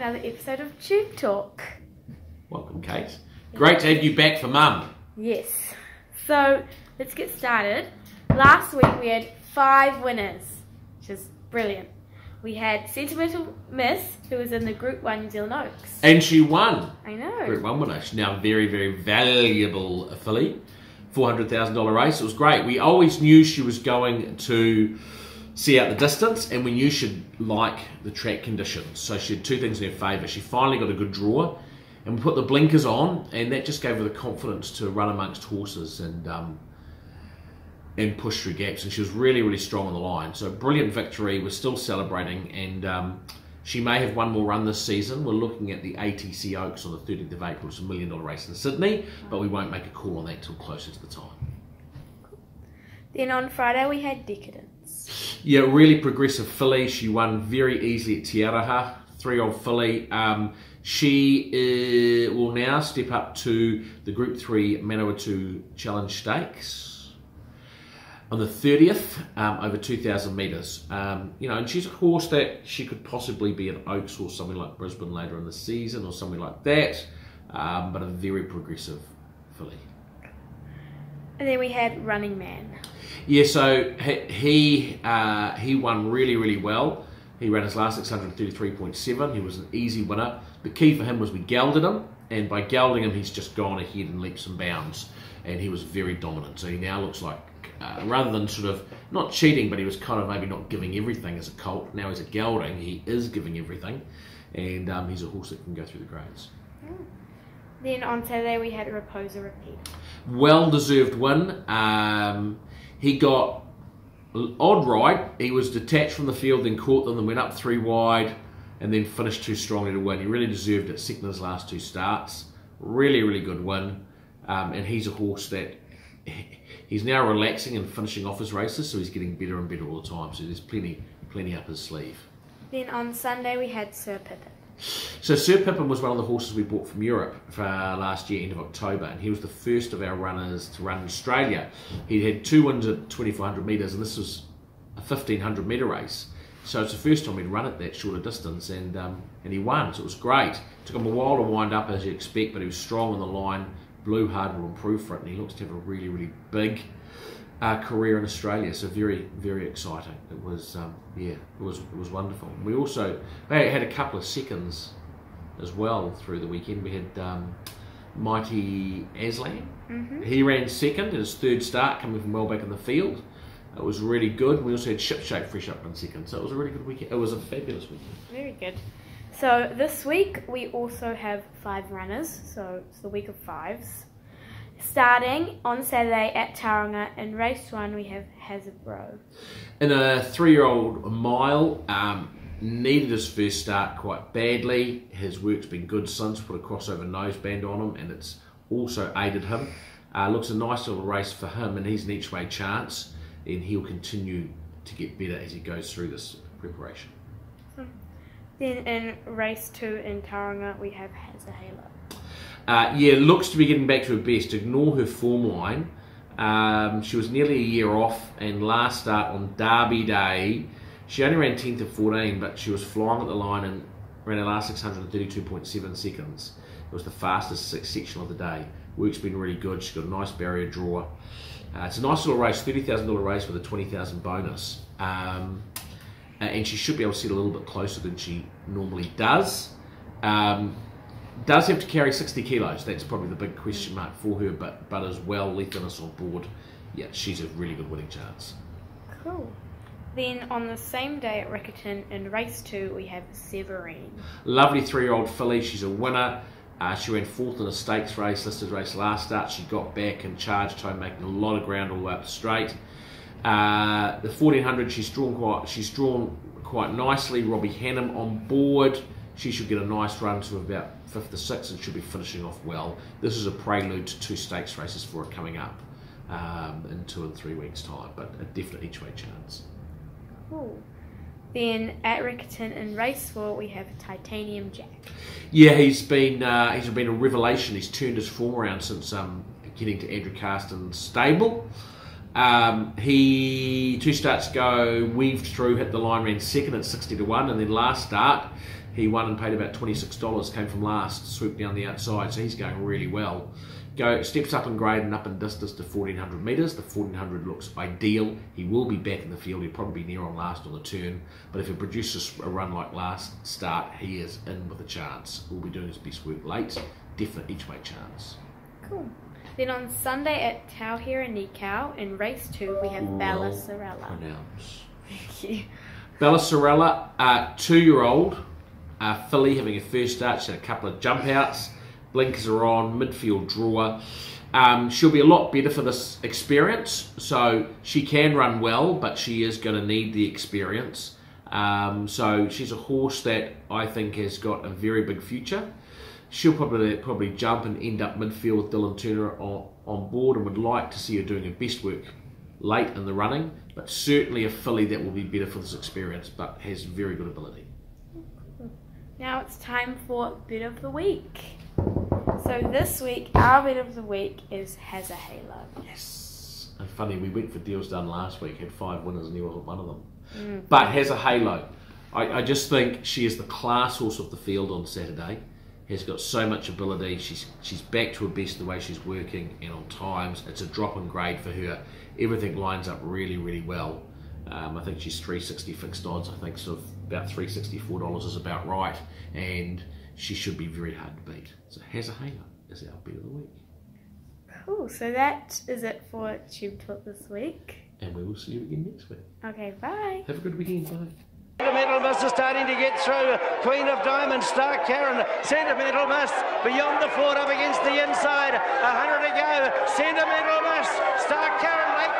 another episode of TubeTalk. Welcome, Kate. Great to have you back for Mum. Yes. So, let's get started. Last week we had 5 winners, which is brilliant. We had Sentimental Miss, who was in the Group 1 New Zealand Oaks. And she won. I know. Group 1 winner. She's now a very, very valuable filly. $400,000 race. It was great. We always knew she was going to see out the distance, and we knew she'd like the track conditions. So she had 2 things in her favour. She finally got a good draw, and we put the blinkers on, and that just gave her the confidence to run amongst horses and push through gaps. And she was really, really strong on the line. So brilliant victory. We're still celebrating, and she may have one more run this season. We're looking at the ATC Oaks on the 30th of April. It's a $1 million race in Sydney, but we won't make a call on that till closer to the time. Then on Friday we had Decadence. Yeah, really progressive filly. She won very easily at Te Araha, 3-year-old filly. She will now step up to the Group 3 Manawatu Challenge Stakes on the 30th, over 2,000 metres. You know, and she's a horse that she could possibly be an Oaks or something like Brisbane later in the season or something like that, but a very progressive filly. And then we had Running Man. Yeah, so he won really, really well. He ran his last 633.7. He was an easy winner. The key for him was we gelded him, and by gelding him, he's just gone ahead in leaps and bounds, and he was very dominant. So he now looks like, rather than sort of, not cheating, but he was kind of maybe not giving everything as a colt. Now he's a gelding, he is giving everything, and he's a horse that can go through the grades. Then on Saturday we had Raposa Repeat. Well-deserved win. He got odd ride. He was detached from the field, then caught them, then went up 3 wide, and then finished too strongly to win. He really deserved it, second in his last 2 starts. Really, really good win. And he's a horse that he's now relaxing and finishing off his races, so he's getting better and better all the time. So there's plenty up his sleeve. Then on Sunday we had Sir Pippin. So Sir Pippin was one of the horses we bought from Europe for last year, end of October, and he was the first of our runners to run in Australia. He had 2 wins at 2,400 metres, and this was a 1,500 metre race. So it's the first time he'd run at that shorter distance, and he won, so it was great. Took him a while to wind up, as you expect, but he was strong on the line, blew hard, will improve for it, and he looks to have a really, really big career in Australia. So very, very exciting. It was, yeah, it was wonderful. We also had a couple of seconds as well through the weekend. We had Mighty Aslan. He ran second in his 3rd start, coming from well back in the field. It was really good. We also had Shipshape fresh up in second, so it was a really good weekend. It was a fabulous weekend. Very good. So this week we also have 5 runners, so it's the week of 5s. Starting on Saturday at Tauranga, in race 1 we have Hazard Row. In a 3-year-old mile, needed his first start quite badly. His work's been good since, put a crossover noseband on him, and it's also aided him. Looks a nice little race for him, and he's an each way chance, and he'll continue to get better as he goes through this preparation. Then in race 2 in Tauranga we have Hazard Halo. Yeah, looks to be getting back to her best. Ignore her form line. She was nearly a year off, and last start on Derby Day, she only ran 10th of 14, but she was flying at the line and ran her last 632.7 seconds. It was the fastest section of the day. Work's been really good. She's got a nice barrier draw. It's a nice little race, $30,000 race with a $20,000 bonus. And she should be able to sit a little bit closer than she normally does. Does have to carry 60 kilos. That's probably the big question mark for her, but as well, Lee Finnis on board, yeah, she's a really good winning chance. Cool. Then on the same day at Riccarton in race 2 we have Severine. Lovely 3-year-old filly. She's a winner. She ran 4th in a stakes race, listed race last start. She got back and charged home, making a lot of ground all the way up the straight. The 1400, she's drawn quite nicely. Robbie Hannum on board. She should get a nice run to about 5th to 6th and should be finishing off well. This is a prelude to 2 stakes races for her coming up in 2 and 3 weeks' time, but a definite each-way chance. Cool. Then at Riccarton in race 4 we have Titanium Jack. Yeah, he's been a revelation. He's turned his form around since getting to Andrew Carston's stable. He 2 starts ago weaved through, hit the line, ran second at 60-1, and then last start he won and paid about $26. Came from last, swooped down the outside, so he's going really well. Steps up in grade and up in distance to 1400 metres. The 1400 looks ideal. He will be back in the field. He'll probably be near on last on the turn, but if he produces a run like last start, he is in with a chance. We'll be doing his best work late. Definite each way chance. Cool. Then on Sunday at Tauhera Nikau in race 2 we have Bella Sorella. Thank you. Bella Sorella, 2-year-old filly, having a first start. She had a couple of jump outs. Blinkers are on, midfield drawer. She'll be a lot better for this experience. So she can run well, but she is going to need the experience. So she's a horse that I think has got a very big future. She'll probably jump and end up midfield with Dylan Turner on board, and would like to see her doing her best work late in the running, but certainly a filly that will be better for this experience, but has very good ability. Now it's time for Bit of the Week. So this week, our Bit of the Week is Has a Halo. Yes. And funny, we went for Deals Done last week, had 5 winners and he wasn't one of them. But Has a Halo. I just think she is the class horse of the field on Saturday. Has got so much ability. She's back to her best the way she's working and on times. It's a drop in grade for her. Everything lines up really, really well. I think she's 360 fixed odds. I think sort of about $364 is about right, and she should be very hard to beat. So Has a Halo is our Bet of the Week. Cool. So that is it for TubeTalk this week. And we will see you again next week. Okay, bye. Have a good weekend. Bye. Sentimental Miss is starting to get through. Queen of Diamonds, Stark Karen. Sentimental Miss beyond the fort, up against the inside. 100 to go. Sentimental Miss, Stark Karen late